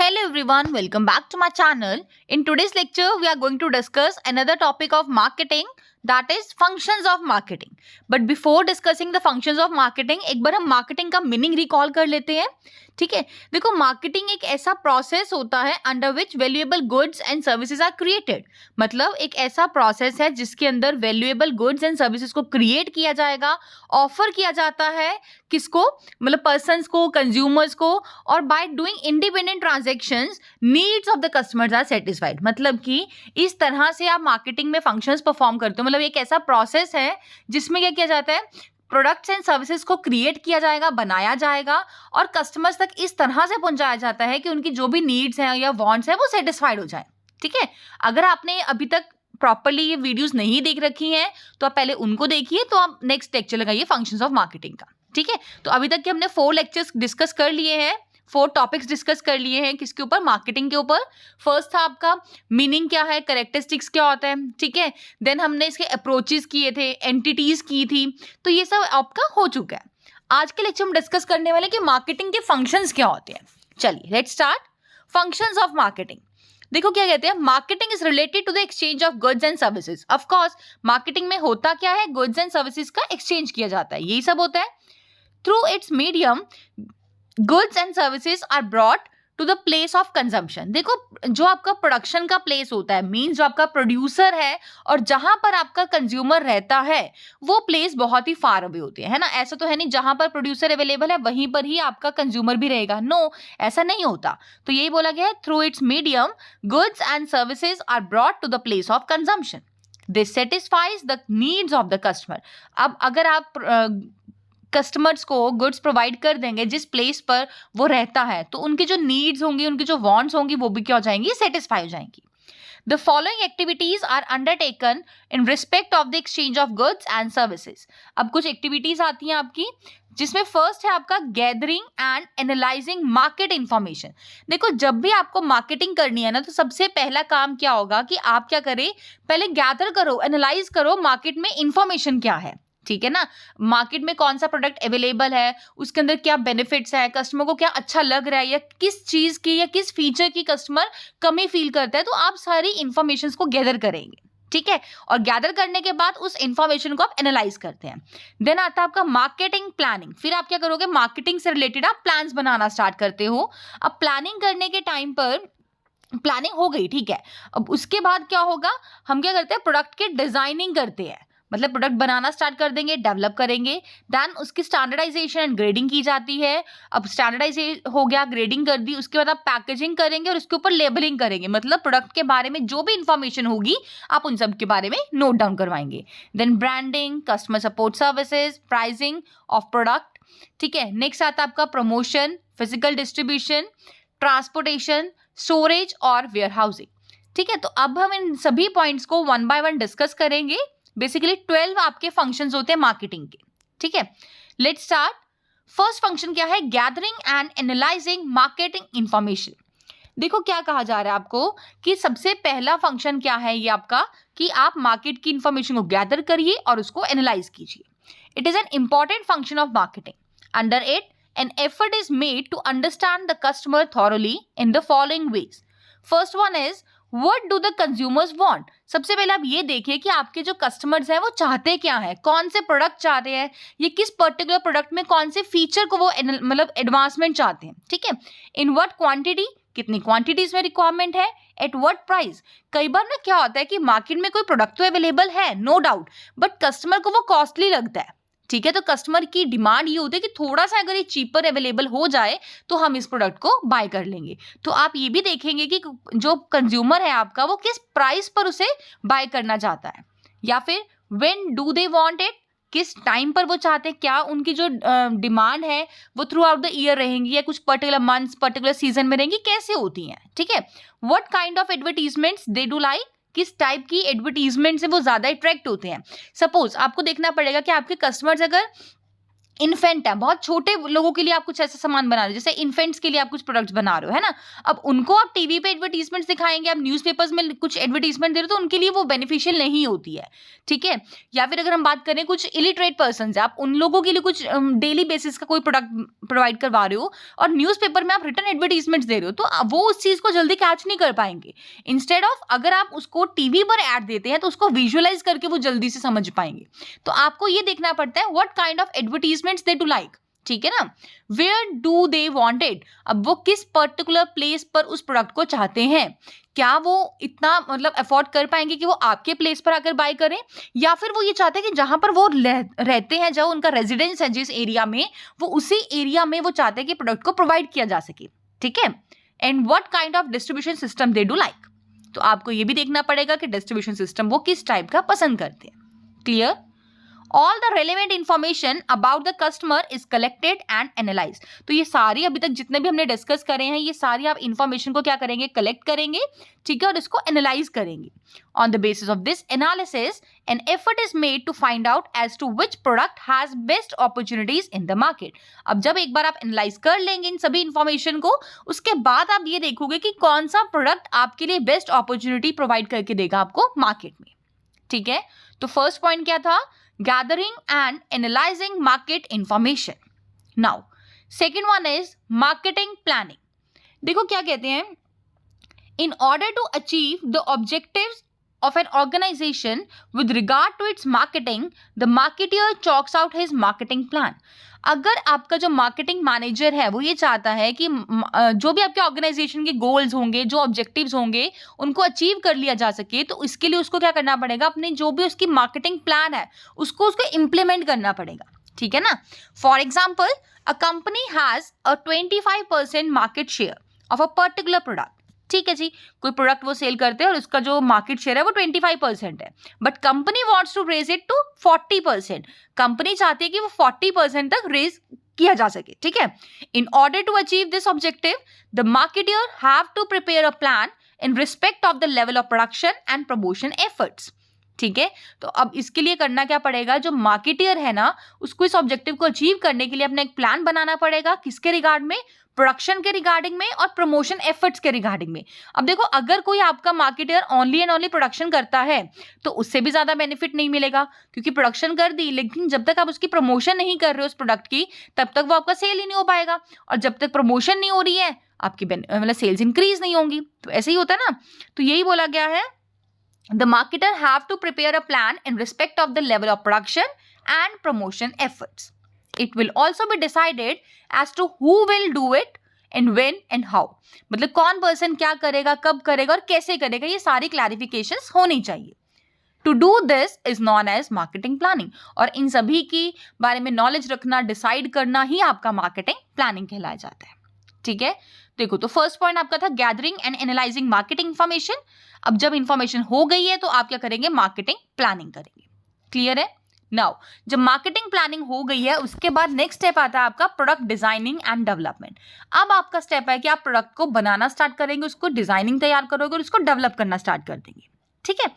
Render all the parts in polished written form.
Hello everyone, welcome back to my channel. In today's lecture, we are going to discuss another topic of marketing, that is functions of marketing. But before discussing the functions of marketing, एक बार हम marketing का meaning recall कर लेते हैं. ठीक है, देखो marketing एक ऐसा प्रोसेस होता है under which valuable goods and services are created. मतलब एक ऐसा प्रोसेस है जिसके अंदर वैल्यूएबल गुड्स एंड सर्विसेज को क्रिएट किया जाएगा, ऑफर किया जाता है किसको, मतलब पर्सन्स को, कंज्यूमर्स को, और by doing independent transactions needs of the customers are satisfied. मतलब कि इस तरह से आप मार्केटिंग में फंक्शंस परफॉर्म करते हो. मतलब एक ऐसा प्रोसेस है जिसमें क्या किया जाता है, प्रोडक्ट्स एंड सर्विसेज को क्रिएट किया जाएगा, बनाया जाएगा और कस्टमर्स तक इस तरह से पहुंचाया जाता है कि उनकी जो भी नीड्स हैं या वांट्स हैं वो सेटिस्फाइड हो जाए. ठीक है, अगर आपने अभी तक प्रॉपर्ली ये वीडियोस नहीं देख रखी हैं तो आप पहले उनको देखिए, तो आप नेक्स्ट लेक्चर लगाइए फंक्शंस ऑफ मार्केटिंग का. ठीक है, तो अभी तक के हमने 4 लेक्चर्स डिस्कस कर लिए हैं, 4 टॉपिक्स डिस्कस कर लिए हैं. किसके ऊपर? मार्केटिंग के ऊपर. फर्स्ट था आपका मीनिंग क्या है, कैरेक्टरिस्टिक्स क्या होता है. ठीक है, देन हमने इसके अप्रोचेस किए थे, एंटिटीज की थी, तो ये सब आपका हो चुका है. आज के लेक्चर हम डिस्कस करने वाले कि मार्केटिंग के फंक्शंस क्या होते हैं. चलिए let's start. Functions of marketing. देखो क्या कहते हैं, marketing is related to the exchange of goods and services. Of course marketing में होता क्या है, गुड्स एंड सर्विसेज का एक्सचेंज किया जाता है, यही सब होता है. Through its medium goods and services are brought to the place of consumption. देखो जो आपका प्रोडक्शन का प्लेस होता है, मीन्स जो आपका प्रोड्यूसर है और जहां पर आपका कंज्यूमर रहता है वो प्लेस बहुत ही फार अवे होती है ना. ऐसा तो है नहीं जहां पर प्रोड्यूसर अवेलेबल है वहीं पर ही आपका कंज्यूमर भी रहेगा. नो, ऐसा नहीं होता. तो यही बोला गया है, through its medium goods and services are brought to the place of consumption. This satisfies the needs of the customer. अब अगर आप कस्टमर्स को गुड्स प्रोवाइड कर देंगे जिस प्लेस पर वो रहता है, तो उनकी जो नीड्स होंगी, उनकी जो वांट्स होंगी, वो भी क्या हो जाएंगी, सेटिस्फाई हो जाएंगी. The following activities are undertaken in respect of the exchange of goods and services. अब कुछ एक्टिविटीज आती हैं आपकी, जिसमें फर्स्ट है आपका gathering and analysing market information. देखो जब भी आपको मार्केटिंग करनी है ना, तो सबसे पहला काम क्या होगा कि आप क्या करें, पहले गैदर करो, एनालाइज करो मार्केट में इंफॉर्मेशन क्या है. ठीक है ना, मार्केट में कौन सा प्रोडक्ट अवेलेबल है, उसके अंदर क्या बेनिफिट्स है, कस्टमर को क्या अच्छा लग रहा है, या किस चीज की या किस फीचर की कस्टमर कमी फील करता है. तो आप सारी इंफॉर्मेशन को गैदर करेंगे. ठीक है, और गैदर करने के बाद उस इंफॉर्मेशन को आप एनालाइज करते हैं. देन आता है आपका मार्केटिंग प्लानिंग. फिर आप क्या करोगे, मार्केटिंग से रिलेटेड आप प्लान्स बनाना स्टार्ट करते हो. अब प्लानिंग करने के टाइम पर प्लानिंग हो गई, ठीक है, अब उसके बाद क्या होगा, हम क्या करते हैं, प्रोडक्ट की डिजाइनिंग करते हैं. मतलब प्रोडक्ट बनाना स्टार्ट कर देंगे, डेवलप करेंगे. देन उसकी स्टैंडर्डाइजेशन एंड ग्रेडिंग की जाती है. अब स्टैंडर्डाइज हो गया, ग्रेडिंग कर दी, उसके बाद आप पैकेजिंग करेंगे और उसके ऊपर लेबलिंग करेंगे. मतलब प्रोडक्ट के बारे में जो भी इंफॉर्मेशन होगी आप उन सब के बारे में नोट डाउन करवाएंगे. Then branding, customer support services, pricing of product. ठीक है, नेक्स्ट आता है आपका promotion, physical distribution, transportation, storage और वेयर हाउसिंग. ठीक है, तो अब हम इन सभी पॉइंट्स को 1 by 1 डिस्कस करेंगे. बेसिकली 12 आपके फंक्शंस होते हैं मार्केटिंग के. ठीक है, लेट्स स्टार्ट. फर्स्ट फंक्शन क्या है, gathering and analysing marketing information. देखो क्या कहा जा रहा है आपको कि सबसे पहला फंक्शन क्या है ये आपका, कि आप मार्केट की इंफॉर्मेशन को गैदर करिए और उसको एनालाइज कीजिए. It is an important function of marketing. Under it an effort is made to understand the customer thoroughly in the following ways. First one is What do the consumers want? सबसे पहले आप ये देखिए कि आपके जो customers हैं वो चाहते क्या हैं, कौन से प्रोडक्ट चाहते हैं, ये किस पर्टिकुलर प्रोडक्ट में कौन से फीचर को वो मतलब एडवांसमेंट चाहते हैं. ठीक है, इन व्हाट क्वांटिटी, कितनी क्वांटिटीज में रिक्वायरमेंट है, एट व्हाट प्राइस. कई बार ना क्या होता है कि मार्केट में कोई प्रोडक्ट तो अवेलेबल है, नो डाउट, बट कस्टमर को वो कॉस्टली लगता है. ठीक है, तो कस्टमर की डिमांड ये होती है कि थोड़ा सा अगर ये चीपर अवेलेबल हो जाए तो हम इस प्रोडक्ट को बाय कर लेंगे. तो आप ये भी देखेंगे कि जो कंज्यूमर है आपका वो किस प्राइस पर उसे बाय करना चाहता है, या फिर when do they want it, किस टाइम पर वो चाहते हैं, क्या उनकी जो डिमांड है वो थ्रू आउट द ईयर रहेंगी या कुछ पर्टिकुलर मंथ्स, पर्टिकुलर सीजन में रहेंगी, कैसे होती हैं. ठीक है, what kind of advertisements they do like, किस टाइप की एडवर्टीजमेंट से वो ज्यादा अट्रैक्ट होते हैं. सपोज आपको देखना पड़ेगा कि आपके कस्टमर्स अगर इन्फेंट है, बहुत छोटे लोगों के लिए आप कुछ ऐसा सामान बना रहे हो, जैसे इन्फेंट्स के लिए आप कुछ प्रोडक्ट्स बना रहे हो, है ना। अब उनको आप टीवी पे एडवर्टीजमेंट दिखाएंगे, आप न्यूज़पेपर्स में कुछ एडवर्टीजमेंट दे रहे हो, तो उनके लिए वो बेनिफिशियल नहीं होती है, ठीक है। या फिर अगर हम बात करें कुछ इलिटरेट पर्सन है, आप उन लोगों के लिए कुछ डेली बेसिस का कोई प्रोडक्ट प्रोवाइड करवा रहे हो और न्यूज़पेपर में आप रिटर्न एडवर्टीजमेंट दे रहे हो, तो वो उस चीज़ को जल्दी कैच नहीं कर पाएंगे। इंस्टेड ऑफ अगर आप उसको टीवी पर ऐड देते हैं तो उसको विजुअलाइज करके वो जल्दी से समझ पाएंगे। तो आपको ये देखना पड़ता है what kind of advertisements they do like, ठीक है ना। Where do they want it, अब वो किस पर्टिकुलर प्लेस पर उस प्रोडक्ट को चाहते हैं, क्या वो इतना मतलब अफोर्ड कर पाएंगे कि वो आपके प्लेस पर आकर बाय करें, या फिर वो ये चाहते हैं कि जहां पर वो रहते हैं, जो उनका रेजिडेंस है जिस एरिया में, वो उसी एरिया में वो चाहते हैं कि प्रोडक्ट को प्रोवाइड किया जा सके, ठीक है। And what kind of distribution system they do like, तो आपको ये भी देखना पड़ेगा कि डिस्ट्रीब्यूशन सिस्टम वो किस टाइप का पसंद करते हैं। Clear. All the relevant information about the customer is collected and analyzed. तो ये सारी अभी तक जितने भी हमने डिस्कस करे हैं, ये सारी आप इंफॉर्मेशन को क्या करेंगे, कलेक्ट करेंगे, ठीक है, और इसको एनालाइज करेंगे। On the basis of this analysis, an effort is made to find out as to which product has best opportunities in the market. अब जब एक बार आप एनालाइज कर लेंगे इन सभी इंफॉर्मेशन को, उसके बाद आप ये देखोगे कि कौन सा प्रोडक्ट आपके लिए बेस्ट अपॉर्चुनिटी प्रोवाइड करके देगा आपको मार्केट में, ठीक है। तो फर्स्ट पॉइंट क्या था, gathering and analyzing market information. Now, second one is marketing planning. देखो क्या कहते हैं, in order to achieve the objectives of an organization with regard to its marketing, the marketer chalks out his marketing plan. अगर आपका जो marketing manager है वो ये चाहता है कि जो भी आपके ऑर्गेनाइजेशन के गोल्स होंगे, जो ऑब्जेक्टिव्स होंगे, उनको अचीव कर लिया जा सके, तो इसके लिए उसको क्या करना पड़ेगा, अपनी जो भी उसकी मार्केटिंग प्लान है उसको इम्प्लीमेंट करना पड़ेगा, ठीक है ना। For example, a company has a 25% market share of a particular product, ठीक है जी, कोई प्रोडक्ट वो सेल करते हैं और उसका जो मार्केट शेयर है वो 25% है, but company wants to raise it to 40%। Company चाहती है कि वो 40% तक रेज किया जा सके, ठीक है। In order to achieve this objective, the marketer have to prepare a plan in respect of the level of production and promotion efforts, ठीक है। तो अब इसके लिए करना क्या पड़ेगा, जो मार्केटियर है ना, उसको इस ऑब्जेक्टिव को अचीव करने के लिए अपना एक प्लान बनाना पड़ेगा, किसके रिगार्ड में, प्रोडक्शन के रिगार्डिंग में और प्रमोशन एफर्ट्स के रिगार्डिंग में। अब देखो, अगर कोई आपका marketer only and only production करता है तो उससे भी ज्यादा बेनिफिट नहीं मिलेगा, क्योंकि प्रोडक्शन कर दी लेकिन जब तक आप उसकी प्रमोशन नहीं कर रहे हो उस प्रोडक्ट की, तब तक वो आपका सेल ही नहीं हो पाएगा, और जब तक प्रमोशन नहीं हो रही है आपकी मतलब सेल्स इंक्रीज नहीं होंगी। तो ऐसे ही होता है ना, तो यही बोला गया है, the marketer have to prepare a plan in respect of the level of production and promotion efforts. It will also be decided as to who will do it and when and how. मतलब कौन person क्या करेगा, कब करेगा और कैसे करेगा, ये सारी क्लैरिफिकेशंस होनी चाहिए। To do this is known as marketing planning. और इन सभी की बारे में नॉलेज रखना, डिसाइड करना ही आपका मार्केटिंग प्लानिंग कहलाया जाता है, ठीक है। देखो, तो फर्स्ट पॉइंट आपका था gathering and analysing marketing information. अब जब इंफॉर्मेशन हो गई है तो आप क्या करेंगे, मार्केटिंग प्लानिंग करेंगे। क्लियर है। नाउ, जब मार्केटिंग प्लानिंग हो गई है उसके बाद नेक्स्ट स्टेप आता है आपका प्रोडक्ट डिजाइनिंग एंड डेवलपमेंट। अब आपका स्टेप है कि आप प्रोडक्ट को बनाना स्टार्ट करेंगे, उसको डिजाइनिंग तैयार करोगे और उसको डेवलप करना स्टार्ट कर देंगे, ठीक है।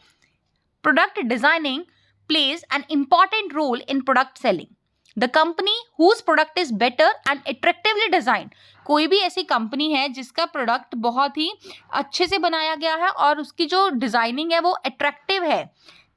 Product designing plays an important role in product selling. The company whose product is better and attractively designed, कोई भी ऐसी कंपनी है जिसका प्रोडक्ट बहुत ही अच्छे से बनाया गया है और उसकी जो डिजाइनिंग है वो अट्रैक्टिव है,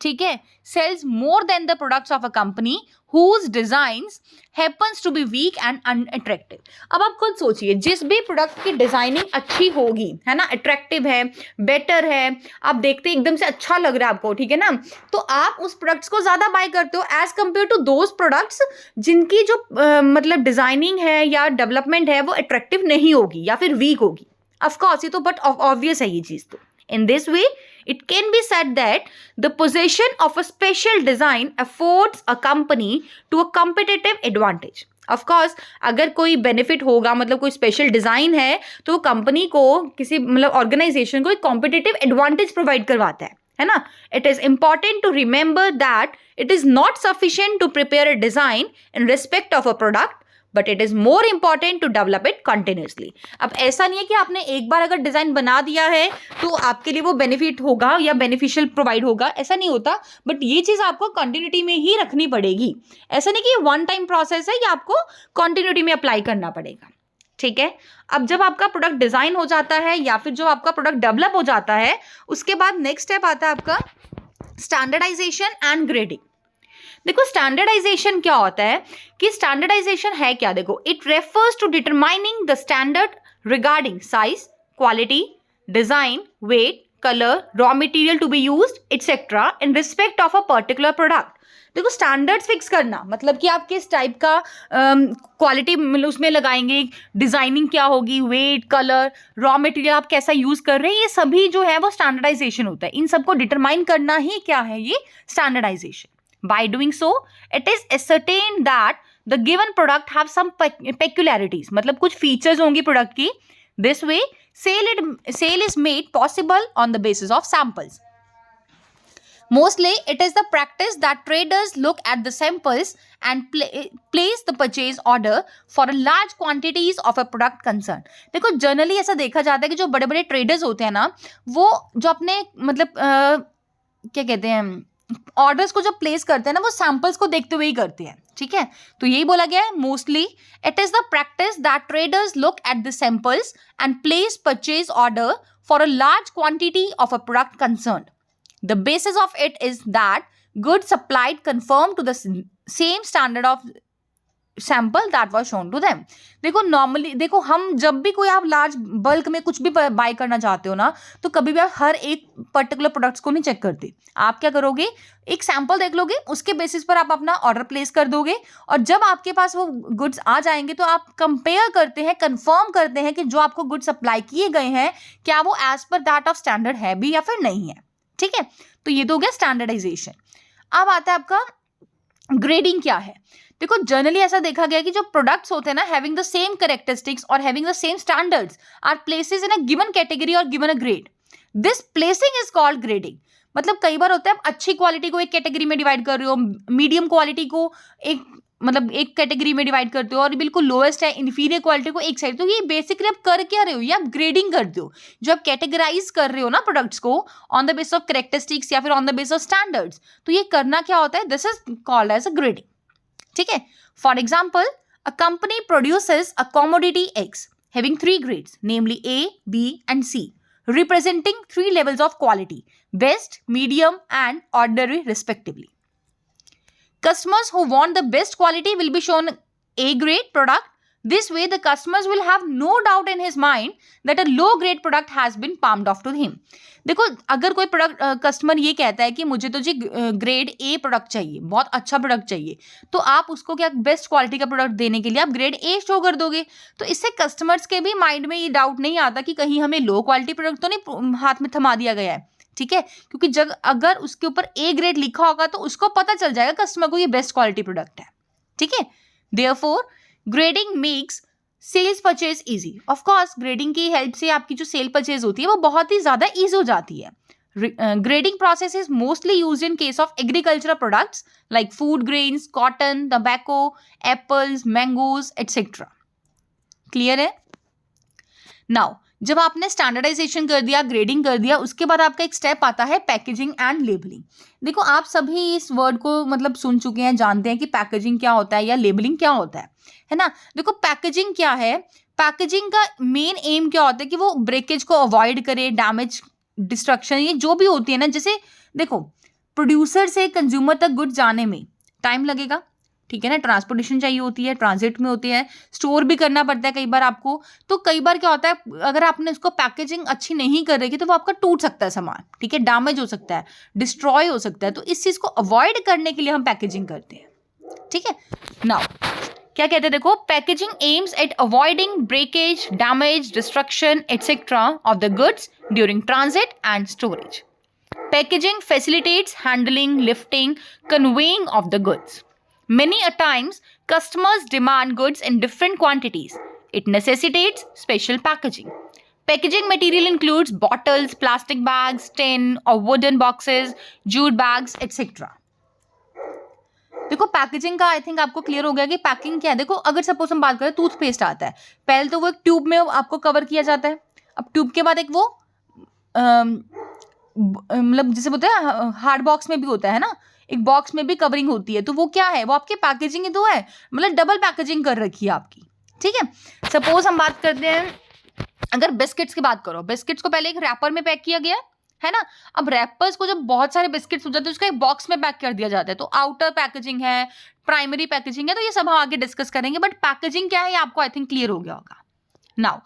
ठीक है, sells more than the products of a company whose designs happens to be weak and unattractive. अब आप खुद सोचिए, जिस भी प्रोडक्ट की डिजाइनिंग अच्छी होगी, है ना, अट्रैक्टिव है, बेटर है, आप देखते एकदम से अच्छा लग रहा है आपको, ठीक है ना, तो आप उस प्रोडक्ट्स को ज्यादा बाय करते हो as compared to those products जिनकी जो मतलब डिजाइनिंग है या डेवलपमेंट है वो अट्रैक्टिव नहीं होगी या फिर वीक होगी। ऑफकोर्स ये तो बट ऑब्वियस है ये चीज तो। In this way, it can be said that the possession of a special design affords a company to a competitive advantage. Of course, अगर कोई benefit होगा, मतलब कोई special design है, तो कंपनी को, किसी मतलब organization को एक competitive advantage provide करवाता है ना। It is important to remember that it is not sufficient to prepare a design in respect of a product, but it is more important to develop it continuously. अब ऐसा नहीं है कि आपने एक बार अगर डिजाइन बना दिया है तो आपके लिए वो बेनिफिट होगा या बेनिफिशियल प्रोवाइड होगा, ऐसा नहीं होता। बट ये चीज आपको कंटिन्यूटी में ही रखनी पड़ेगी। ऐसा नहीं कि ये वन टाइम प्रोसेस है, ये आपको कंटिन्यूटी में अप्लाई करना पड़ेगा। ठीक है, अब जब आपका प्रोडक्ट डिजाइन हो जाता है या फिर जो आपका प्रोडक्ट डेवलप हो जाता है, उसके बाद नेक्स्ट स्टेप आता है आपका स्टैंडर्डाइजेशन एंड ग्रेडिंग। देखो स्टैंडर्डाइजेशन क्या होता है कि स्टैंडर्डाइजेशन है क्या, देखो it refers to determining the standard regarding size, quality, design, weight, colour, raw material to be used etcetera in respect of a particular product. देखो स्टैंडर्ड्स फिक्स करना मतलब कि आप किस टाइप का क्वालिटी उसमें लगाएंगे, डिजाइनिंग क्या होगी, वेट, कलर, रॉ मटेरियल आप कैसा यूज कर रहे हैं, ये सभी जो है वो स्टैंडर्डाइजेशन होता है। इन सबको डिटरमाइन करना ही क्या है, ये standardisation. By doing so, it is ascertained that the given product have some peculiarities, मतलब कुछ features होंगी product की. This way, sale is made possible on the basis of samples. Mostly, it is the practice that traders look at the samples and place the purchase order for a large quantities of a product concerned. देखो generally ऐसा देखा जाता है कि जो बड़े बड़े traders होते हैं ना, वो जो अपने मतलब क्या कहते हैं ऑर्डर्स को जब प्लेस करते हैं ना, वो सैंपल्स को देखते हुए ही करते हैं। ठीक है, तो यही बोला गया है mostly it is the practice that traders look at the samples and place purchase order for a large quantity of a product concern. The basis of it is that good supplied conform to the same standard of sample that was shown to them. देखो normally देखो हम जब भी कोई आप large bulk में कुछ भी बाय करना चाहते हो ना, तो कभी भी आप हर एक पर्टिकुलर प्रोडक्ट्स को नहीं चेक करते। आप क्या करोगे, एक सैंपल देख लोगे, उसके बेसिस पर आप अपना ऑर्डर प्लेस कर दोगे, और जब आपके पास वो गुड्स आ जाएंगे तो आप कंपेयर करते हैं, कंफर्म करते हैं कि जो आपको गुड्स सप्लाई किए गए हैं क्या वो as per that of standard है भी या फिर नहीं है। ठीक है, तो ये तो हो गया स्टैंडर्डाइजेशन। अब आता है आपका ग्रेडिंग क्या है। देखो जनरली ऐसा देखा गया कि जो प्रोडक्ट्स होते हैं ना, हैविंग द सेम कैरेक्टरिस्टिक्स और having the same standards are places in a given category और given a grade. This placing is called grading. मतलब कई बार होता है आप अच्छी क्वालिटी को एक कैटेगरी में डिवाइड कर रहे हो, मीडियम क्वालिटी को एक मतलब एक कैटेगरी में डिवाइड करते हो, और बिल्कुल लोएस्ट है इन्फीरियर क्वालिटी को एक साइड। तो ये बेसिकली आप कर क्या रहे हो, ये आप ग्रेडिंग करते हो। जो आप कैटेगराइज कर रहे हो ना प्रोडक्ट्स को on the base of characteristics या फिर on the base of standards, तो ये करना क्या होता है, this is called as a grading. ठीक है, for example a company produces a commodity X having 3 grades, namely A, B and C, representing 3 levels of quality, best, medium and ordinary respectively. Customers who want the best quality will be shown A grade product. This way the customers will have no doubt in his mind that a low grade product has been palmed off to him. देखो अगर कोई product customer ये कहता है कि मुझे तो जी grade A product चाहिए, बहुत अच्छा प्रोडक्ट चाहिए, तो आप उसको क्या बेस्ट क्वालिटी का प्रोडक्ट देने के लिए आप ग्रेड ए शो कर दोगे। तो इससे कस्टमर्स के भी माइंड में ये डाउट नहीं आता कि कहीं हमें लो क्वालिटी प्रोडक्ट तो नहीं हाथ में थमा दिया गया है। ठीक है, क्योंकि जब अगर उसके ऊपर ए ग्रेड लिखा होगा तो उसको पता चल जाएगा कस्टमर को ये बेस्ट क्वालिटी प्रोडक्ट है। ठीक है, therefore grading makes sales purchase easy. Of course grading की हेल्प से आपकी जो सेल परचेज होती है वो बहुत ही ज्यादा इजी हो जाती है। Grading process is mostly used in case of agricultural products like food grains, cotton, tobacco, apples, mangoes etcetera. Clear है? नाउ जब आपने स्टैंडर्डाइजेशन कर दिया, ग्रेडिंग कर दिया, उसके बाद आपका एक स्टेप आता है पैकेजिंग एंड लेबलिंग। देखो आप सभी इस वर्ड को मतलब सुन चुके हैं, जानते हैं कि पैकेजिंग क्या होता है या लेबलिंग क्या होता है ना। देखो पैकेजिंग क्या है, पैकेजिंग का मेन एम क्या होता है कि वो ब्रेकेज को अवॉइड करे, डैमेज, डिस्ट्रक्शन, ये जो भी होती है ना, जैसे देखो प्रोड्यूसर से कंज्यूमर तक गुड्स जाने में टाइम लगेगा, ठीक है ना, ट्रांसपोर्टेशन चाहिए होती है, ट्रांजिट में होती है, स्टोर भी करना पड़ता है कई बार आपको। तो कई बार क्या होता है अगर आपने उसको पैकेजिंग अच्छी नहीं कर रही तो वो आपका टूट सकता है सामान, ठीक है, डैमेज हो सकता है, डिस्ट्रॉय हो सकता है। तो इस चीज को अवॉइड करने के लिए हम पैकेजिंग करते हैं। ठीक है, नाउ क्या कहते हैं, देखो packaging aims at avoiding breakage, damage, destruction etcetera of the goods during transit and storage. Packaging facilitates handling, lifting, conveying of the goods. Many a times, customers demand goods in different quantities. It necessitates special packaging. Packaging material includes bottles, plastic bags, tin or wooden boxes, jute bags, etc. देखो packaging का I think आपको clear हो गया कि packing क्या है। देखो अगर सपोज हम बात करें टूथपेस्ट आता है, पहले तो वो एक ट्यूब में आपको कवर किया जाता है, अब ट्यूब के बाद एक वो मतलब जैसे बोलते हैं हार्ड बॉक्स में भी होता है ना, एक बॉक्स में भी कवरिंग होती है, तो वो क्या है, वो आपकी पैकेजिंग ही तो है, मतलब डबल पैकेजिंग कर रखी है आपकी। ठीक है, सपोज हम बात करते हैं अगर बिस्किट्स की बात करो, बिस्किट्स को पहले एक रैपर में पैक किया गया है ना, अब रैपर्स को जब बहुत सारे बिस्किट्स हो जाते हैं उसका एक बॉक्स में पैक कर दिया जाता है, तो आउटर पैकेजिंग है, प्राइमरी पैकेजिंग है, तो ये सब हम आगे डिस्कस करेंगे, बट पैकेजिंग क्या है ये आपको आई थिंक क्लियर हो गया होगा। नाउ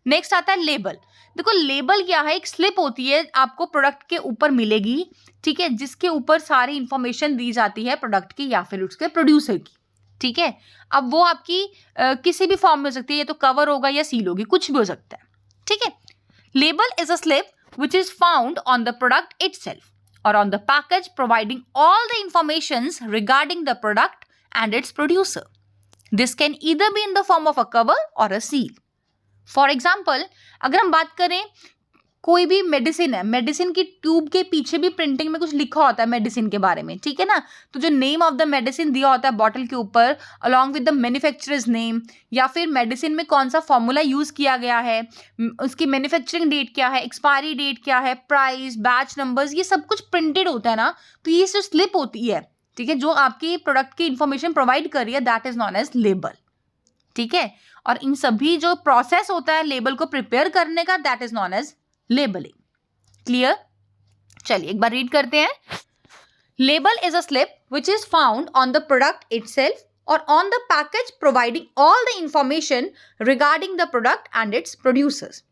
नेक्स्ट आता है लेबल। देखो लेबल क्या है, एक स्लिप होती है आपको प्रोडक्ट के ऊपर मिलेगी, ठीक है, जिसके ऊपर सारी इंफॉर्मेशन दी जाती है प्रोडक्ट की या फिर उसके प्रोड्यूसर की। ठीक है, अब वो आपकी किसी भी फॉर्म में हो सकती है, ये तो कवर होगा या सील होगी, कुछ भी हो सकता है। ठीक है, label is a slip which is found on the product itself or on the package providing all the informations regarding the product and its producer. This can either be in the form of a cover or a seal. For example, अगर हम बात करें कोई भी medicine है, medicine की tube के पीछे भी प्रिंटिंग में कुछ लिखा होता है मेडिसिन के बारे में, ठीक है ना, तो जो नेम ऑफ द मेडिसिन दिया होता है बॉटल के ऊपर along with the manufacturers name, या फिर मेडिसिन में कौन सा फॉर्मूला यूज किया गया है, उसकी मैन्युफैक्चरिंग डेट क्या है, एक्सपायरी डेट क्या है, प्राइस, बैच नंबर्स, ये सब कुछ प्रिंटेड होता है ना, तो ये जो स्लिप होती है, ठीक है, जो आपकी प्रोडक्ट की इंफॉर्मेशन प्रोवाइड कर रही है, that is known as label. ठीक है, और इन सभी जो प्रोसेस होता है लेबल को प्रिपेयर करने का, that is known as labelling. Clear, चलिए एक बार रीड करते हैं। Label is a slip which is found on the product itself और on the package providing all the information regarding the product and its producers.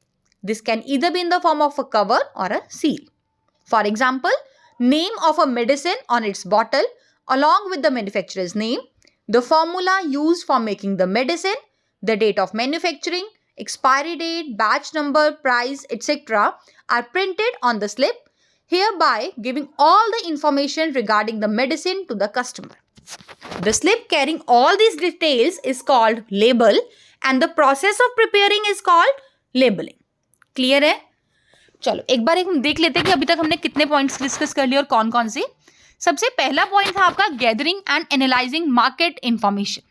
This can either be in the form of a cover और a seal. For example, name of a medicine on its bottle along with the manufacturer's name, the formula used for making the medicine, the date of manufacturing, expiry date, batch number, price, etc. are printed on the slip, hereby giving all the information regarding the medicine to the customer. The slip carrying all these details is called label and the process of preparing is called labeling. Clear है? चलो एक बार हम देख लेते हैं कि अभी तक हमने कितने पॉइंट्स डिस्कस कर लिए और कौन कौन से। सबसे पहला पॉइंट था आपका gathering and analysing market information.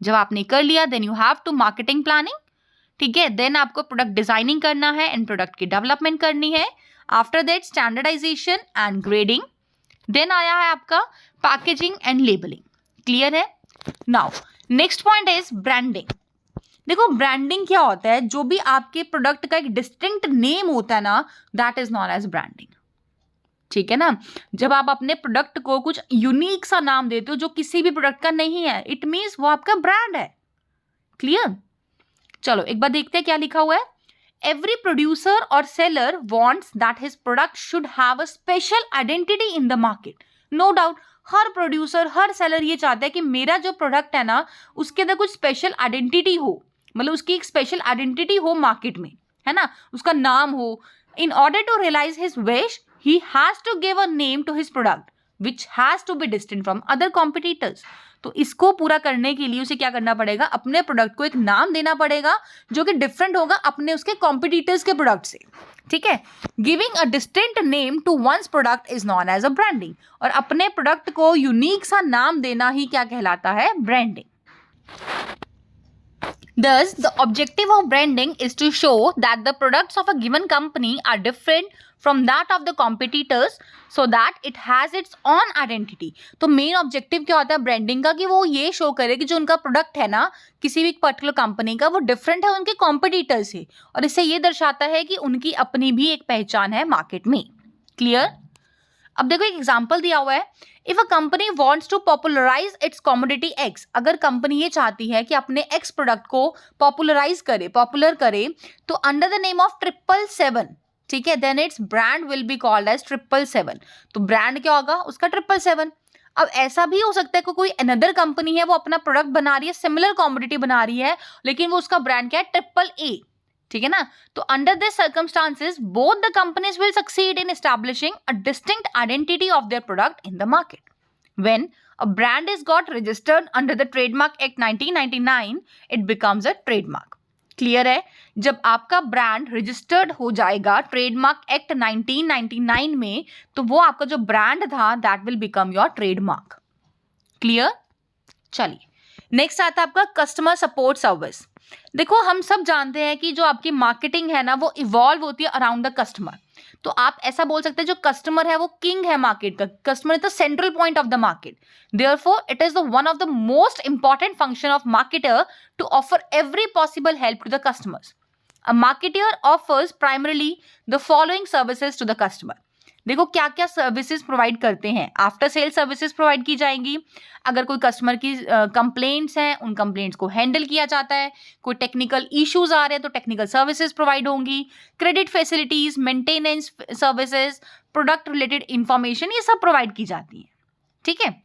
जब आपने कर लिया then you have to marketing planning. ठीक है, देन आपको प्रोडक्ट डिजाइनिंग करना है एंड प्रोडक्ट की डेवलपमेंट करनी है। After that standardisation and grading. Then आया है आपका पैकेजिंग एंड लेबलिंग। क्लियर है? Now next point is branding. देखो ब्रांडिंग क्या होता है, जो भी आपके प्रोडक्ट का एक डिस्टिंक्ट नेम होता है ना, that is known as branding. ठीक है ना, जब आप अपने प्रोडक्ट को कुछ यूनिक सा नाम देते हो जो किसी भी प्रोडक्ट का नहीं है, इट मीन्स वो आपका ब्रांड है। क्लियर? चलो एक बार देखते हैं क्या लिखा हुआ है। एवरी प्रोड्यूसर और seller wants that his product should have a special identity in the market. No doubt हर प्रोड्यूसर हर सेलर ये चाहता है कि मेरा जो प्रोडक्ट है ना उसके अंदर कुछ स्पेशल आइडेंटिटी हो, मतलब उसकी एक स्पेशल आइडेंटिटी हो मार्केट में, है ना, उसका नाम हो। In order to realise his wish he has to give a name to his product which has to be distinct from other competitors. तो इसको पूरा करने के लिए उसे क्या करना पड़ेगा, अपने प्रोडक्ट को एक नाम देना पड़ेगा जो कि डिफरेंट होगा अपने उसके कॉम्पिटिटर्स के प्रोडक्ट से। ठीक है, giving a distinct name to one's product is known as a branding. और अपने प्रोडक्ट को यूनिक सा नाम देना ही क्या कहलाता है, branding. Thus, the objective of branding is to show that the products of a given company are different from that of the competitors so that it has its own identity. तो main objective क्या होता है branding का, कि वो ये show करे कि जो उनका प्रोडक्ट है ना किसी भी पर्टिकुलर कंपनी का, वो डिफरेंट है उनके कॉम्पिटिटर से, और इससे ये दर्शाता है कि उनकी अपनी भी एक पहचान है मार्केट में। क्लियर? अब देखो एक एग्जांपल दिया हुआ है। If a company wants to popularise its commodity X, अगर कंपनी ये चाहती है कि अपने एक्स प्रोडक्ट को पॉपुलराइज करे, पॉपुलर करे, तो अंडर द नेम ऑफ 777, ठीक है, then its brand will be called as 777। तो ब्रांड क्या होगा उसका 777। अब ऐसा भी हो सकता है कि कोई अनदर कंपनी है वो अपना प्रोडक्ट बना रही है, सिमिलर कमोडिटी बना रही है, लेकिन वो उसका ब्रांड क्या है, AAA। ठीक है ना, तो under this circumstances both the companies will succeed in establishing a distinct identity of their product in the market. When a brand is got registered under the trademark act 1999, it becomes a trademark. Clear है? जब आपका brand registered हो जाएगा trademark act 1999 में, तो वो आपका जो ब्रांड था that will become your trademark. Clear? चलिए, नेक्स्ट आता है आपका कस्टमर सपोर्ट सर्विस। देखो, हम सब जानते हैं कि जो आपकी मार्केटिंग है ना, वो इवॉल्व होती है अराउंड द कस्टमर। तो आप ऐसा बोल सकते हैं जो कस्टमर है वो किंग है मार्केट का, customer is the central point of the market. Therefore it is the one of the most important function of marketer to offer every possible help to the customers. A marketer offers primarily the following services to the customer. देखो क्या क्या services provide करते हैं। After sale services provide की जाएंगी, अगर कोई customer की कंप्लेंट्स हैं उन कंप्लेंट्स को हैंडल किया जाता है, कोई टेक्निकल इश्यूज आ रहे हैं तो टेक्निकल सर्विसेज प्रोवाइड होंगी, credit facilities, maintenance services, product related information, ये सब प्रोवाइड की जाती है। ठीक है,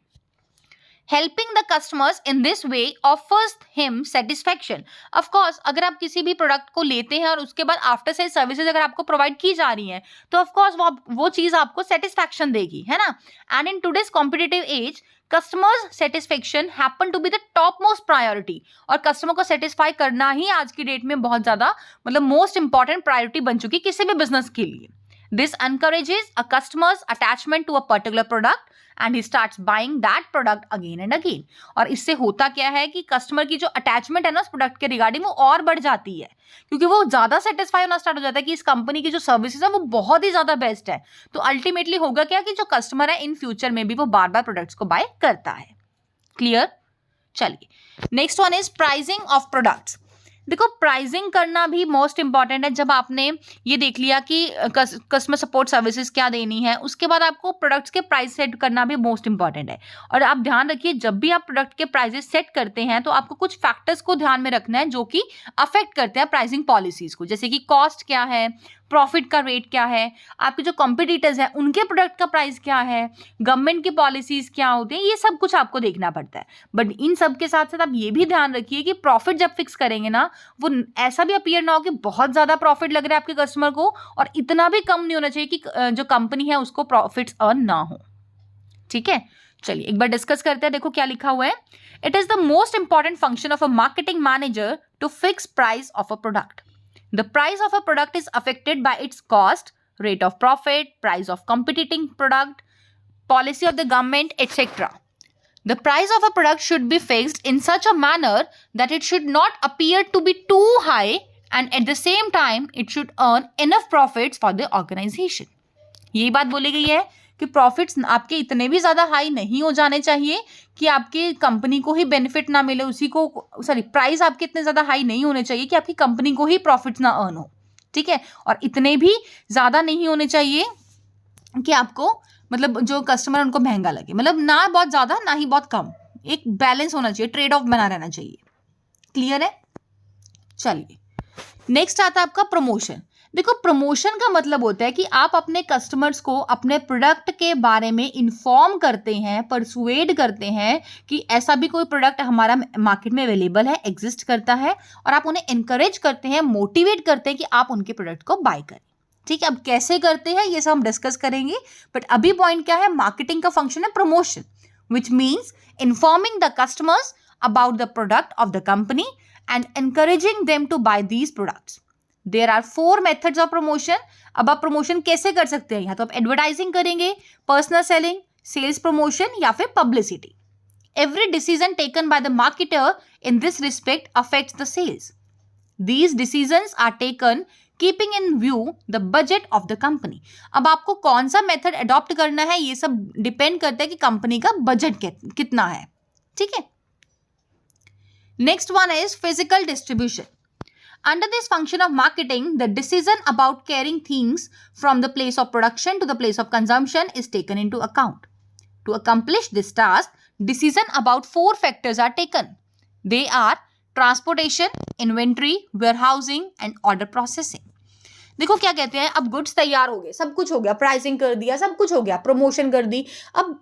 helping the customers in this way offers him satisfaction. Of course अगर आप किसी भी प्रोडक्ट को लेते हैं और उसके बाद आफ्टर सेल सर्विसेज अगर आपको प्रोवाइड की जा रही हैं तो ऑफ कोर्स वो चीज आपको सेटिस्फैक्शन देगी, है ना। And in today's competitive age customers satisfaction happen to be the top most priority. और कस्टमर को सेटिस्फाई करना ही आज की डेट में बहुत ज्यादा मतलब मोस्ट इंपॉर्टेंट प्रायोरिटी बन चुकी है किसी भी बिजनेस के लिए। This encourages a customer's attachment to a particular product and he starts buying that product again and again. और इससे होता क्या है कि कस्टमर की जो अटैचमेंट है ना उस प्रोडक्ट के रिगार्डिंग वो और बढ़ जाती है, क्योंकि वो ज्यादा सेटिस्फाई होना स्टार्ट हो जाता है कि इस कंपनी की जो सर्विसेज है वो बहुत ही ज्यादा बेस्ट है। तो अल्टीमेटली होगा क्या कि जो कस्टमर है इन फ्यूचर में भी वो बार बार प्रोडक्ट्स को बाय करता है। क्लियर? चलिए, next one is pricing of products. देखो, प्राइसिंग करना भी मोस्ट इंपॉर्टेंट है। जब आपने ये देख लिया कि कस्टमर सपोर्ट सर्विसेज क्या देनी है, उसके बाद आपको प्रोडक्ट्स के प्राइस सेट करना भी मोस्ट इंपॉर्टेंट है। और आप ध्यान रखिए, जब भी आप प्रोडक्ट के प्राइसेस सेट करते हैं तो आपको कुछ फैक्टर्स को ध्यान में रखना है जो कि अफेक्ट करते हैं प्राइसिंग पॉलिसीज को, जैसे कि कॉस्ट क्या है, प्रॉफिट का रेट क्या है, आपके जो कॉम्पिटिटर्स हैं उनके प्रोडक्ट का प्राइस क्या है, गवर्नमेंट की पॉलिसीज क्या होती हैं, ये सब कुछ आपको देखना पड़ता है। बट इन सब के साथ साथ आप ये भी ध्यान रखिए कि प्रॉफिट जब फिक्स करेंगे ना, वो ऐसा भी अपीयर ना हो कि बहुत ज्यादा प्रॉफिट लग रहा है आपके कस्टमर को और इतना भी कम नहीं होना चाहिए कि जो कंपनी है उसको प्रॉफिट्स अर्न ना हो। ठीक है, चलिए एक बार डिस्कस करते हैं। देखो क्या लिखा हुआ है, it is the most important function of a marketing manager to fix price of a product. The price of a product is affected by its cost, rate of profit, price of competing product, policy of the government, etc. The price of a product should be fixed in such a manner that it should not appear to be too high and at the same time it should earn enough profits for the organization. यही बात बोली गई है कि profits आपके इतने भी ज़्यादा हाई नहीं हो जाने चाहिए कि आपकी कंपनी को ही बेनिफिट ना मिले, उसी को प्राइस आपके इतने ज़्यादा हाई नहीं होने चाहिए कि आपकी कंपनी को ही प्रॉफिट्स ना अर्न हो। ठीक है, और इतने भी ज़्यादा नहीं होने चाहिए कि आपको मतलब जो कस्टमर उनको महंगा लगे, मतलब ना बहुत ज़्यादा ना ही बहुत कम, एक बैलेंस होना चाहिए, ट्रेड ऑफ बना रहना चाहिए। क्लियर है? चलिए, नेक्स्ट आता है आपका प्रमोशन। देखो, प्रमोशन का मतलब होता है कि आप अपने कस्टमर्स को अपने प्रोडक्ट के बारे में इन्फॉर्म करते हैं, परसुएड करते हैं कि ऐसा भी कोई प्रोडक्ट हमारा मार्केट में अवेलेबल है, एग्जिस्ट करता है, और आप उन्हें इनकरेज करते हैं, मोटिवेट करते हैं कि आप उनके प्रोडक्ट को बाय करें। ठीक है, अब कैसे करते हैं ये सब हम डिस्कस करेंगे, बट अभी पॉइंट क्या है, मार्केटिंग का फंक्शन है promotion, which means informing the customers about the product of the company and encouraging them to buy these products. There are 4 methods of promotion. अब आप प्रमोशन कैसे कर सकते हैं, या तो आप एडवर्टाइजिंग करेंगे, पर्सनल सेलिंग, सेल्स प्रमोशन या फिर publicity. Every decision taken by the marketer in this respect affects the sales. These decisions are taken keeping in view the budget of the company. अब आपको कौन सा मेथड अडॉप्ट करना है ये सब डिपेंड करता है कि कंपनी का बजट कितना है। ठीक है, next one is physical distribution. Under this function of marketing, the decision about carrying things from the place of production to the place of consumption is taken into account. To accomplish this task, decision about 4 factors are taken. They are transportation, inventory, warehousing and order processing. देखो क्या कहते हैं, अब goods तैयार हो गए, सब कुछ हो गया, प्राइसिंग कर दिया, सब कुछ हो गया, प्रमोशन कर दी। अब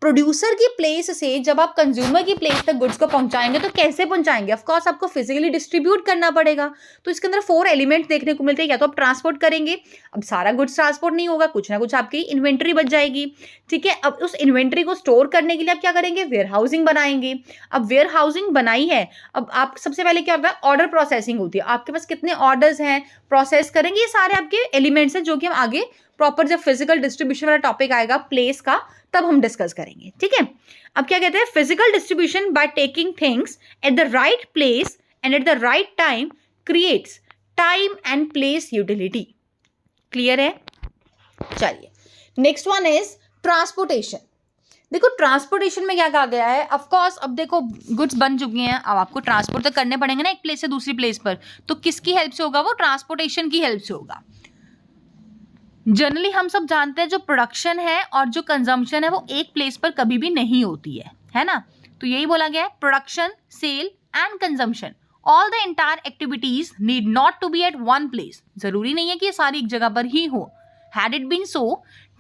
प्रोड्यूसर की प्लेस से जब आप कंज्यूमर की प्लेस तक गुड्स को पहुंचाएंगे तो कैसे पहुंचाएंगे, ऑफ कोर्स आपको फिजिकली डिस्ट्रीब्यूट करना पड़ेगा। तो इसके अंदर 4 एलिमेंट देखने को मिलते हैं, या तो आप ट्रांसपोर्ट करेंगे, अब सारा गुड्स ट्रांसपोर्ट नहीं होगा, कुछ ना कुछ आपकी इन्वेंट्री बच जाएगी। ठीक है, अब उस इन्वेंट्री को स्टोर करने के लिए आप क्या करेंगे, वेयर हाउसिंग बनाएंगे। अब वेयर हाउसिंग बनाई है, अब आप सबसे पहले क्या होता है, ऑर्डर प्रोसेसिंग होती है, आपके पास कितने ऑर्डर्स हैं, प्रोसेस करेंगे, ये सारे आपके एलिमेंट्स हैं जो कि हम आगे प्रॉपर जब फिजिकल डिस्ट्रीब्यूशन वाला टॉपिक आएगा प्लेस का, तब हम डिस्कस करेंगे, ठीक है। अब क्या कहते हैं, physical distribution by taking things at the right place and at the right time creates time and place utility. Clear है? चलिए, नेक्स्ट वन इज ट्रांसपोर्टेशन। देखो ट्रांसपोर्टेशन में क्या कहा गया है, ऑफ कोर्स अब देखो गुड्स बन चुके हैं, अब आपको ट्रांसपोर्ट तो करने पड़ेंगे ना एक प्लेस से दूसरी प्लेस पर, तो किसकी हेल्प से होगा, वो ट्रांसपोर्टेशन की हेल्प से होगा। जनरली हम सब जानते हैं जो प्रोडक्शन है और जो कंजम्पशन है वो एक प्लेस पर कभी भी नहीं होती है ना। तो यही बोला गया है, production, sale and consumption, all the entire activities need not to be at one place. जरूरी नहीं है कि ये सारी एक जगह पर ही हो। Had it been so,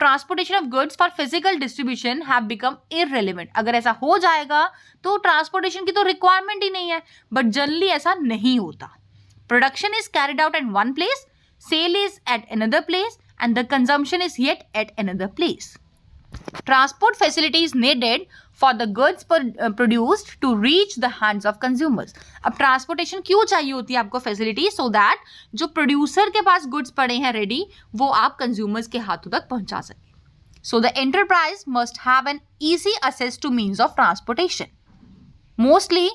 transportation of goods for physical distribution have become irrelevant. अगर ऐसा हो जाएगा तो ट्रांसपोर्टेशन की तो रिक्वायरमेंट ही नहीं है, बट जनरली ऐसा नहीं होता। Production is carried out at one place, sale is at another place and the consumption is yet at another place. Transport facilities needed for the goods produced to reach the hands of consumers. अब transportation क्यों चाहिए होती है आपको facility, so that जो producer के पास goods पड़े हैं रेडी, वो आप कंज्यूमर्स के हाथों तक पहुंचा सके। So the enterprise must have an easy access to means of transportation. Mostly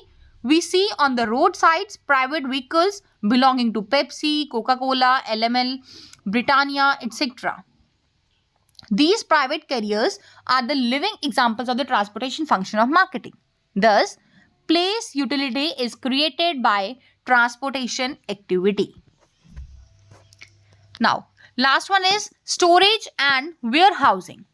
we see on the roadsides private vehicles belonging to Pepsi, Coca-Cola, LML, Britannia, etc. These private carriers are the living examples of the transportation function of marketing. Thus, place utility is created by transportation activity. Now, last one is storage and warehousing.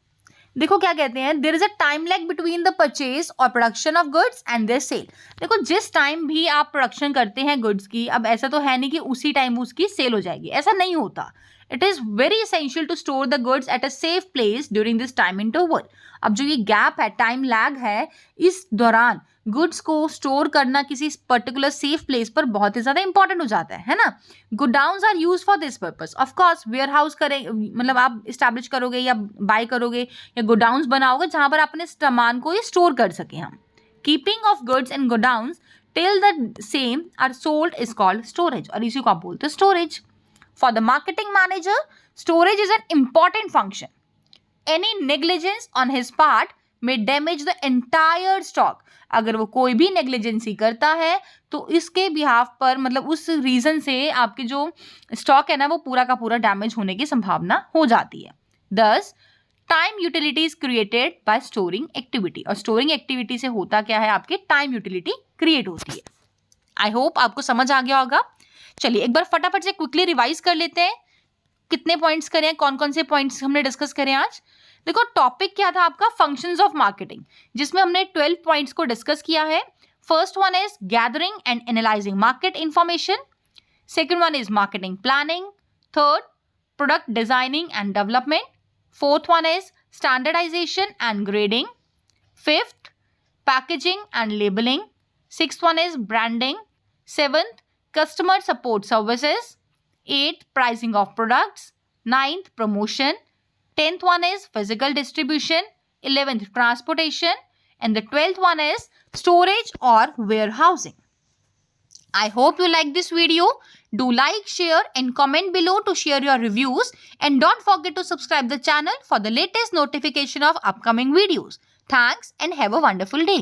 देखो क्या कहते हैं, there is a time lag between the purchase और production of goods and their sale. देखो जिस time भी आप production करते हैं गुड्स की, अब ऐसा तो है नहीं कि उसी टाइम उसकी सेल हो जाएगी, ऐसा नहीं होता। It is very essential to store the goods at a safe place during this time interval. अब जो ये गैप है, टाइम लैग है, इस दौरान गुड्स को स्टोर करना किसी पर्टिकुलर सेफ प्लेस पर बहुत ही ज्यादा इंपॉर्टेंट हो जाता है ना। Godowns are use for this purpose. Of course warehouse करें, मतलब आप इस्टेब्लिश करोगे या बाय करोगे या गोडाउन्स बनाओगे जहां पर अपने सामान को ये स्टोर कर सके हम। Keeping of goods in godowns till the same are sold is called storage, और इसी को आप बोलते हो storage. For the marketing manager storage is an important function. Any negligence on his part may damage the entire stock. अगर वो कोई भी नेग्लिजेंसी करता है तो इसके बिहाफ पर, मतलब उस रीजन से आपके जो स्टॉक है ना वो पूरा का पूरा डैमेज होने की संभावना हो जाती है। Thus, time utility is created by storing activity, और स्टोरिंग एक्टिविटी से होता क्या है, आपके टाइम यूटिलिटी क्रिएट होती है। आई होप आपको समझ आ गया होगा। चलिए एक बार फटाफट से क्विकली रिवाइज कर लेते हैं, कितने पॉइंट्स करें, कौन कौन से पॉइंट्स हमने डिस्कस करें आज। देखो टॉपिक क्या था आपका, फंक्शंस ऑफ मार्केटिंग, जिसमें हमने 12 पॉइंट्स को डिस्कस किया है। First one is gathering and analysing market information, second one is marketing planning, third product designing and development, fourth one is standardisation and grading, fifth packaging and labelling, sixth one is branding, seventh customer support services, eighth pricing of products, ninth promotion, 10th one is physical distribution, 11th transportation, and the 12th one is storage or warehousing. I hope you like this video. Do like, share and comment below to share your reviews, and don't forget to subscribe the channel for the latest notification of upcoming videos. Thanks and have a wonderful day.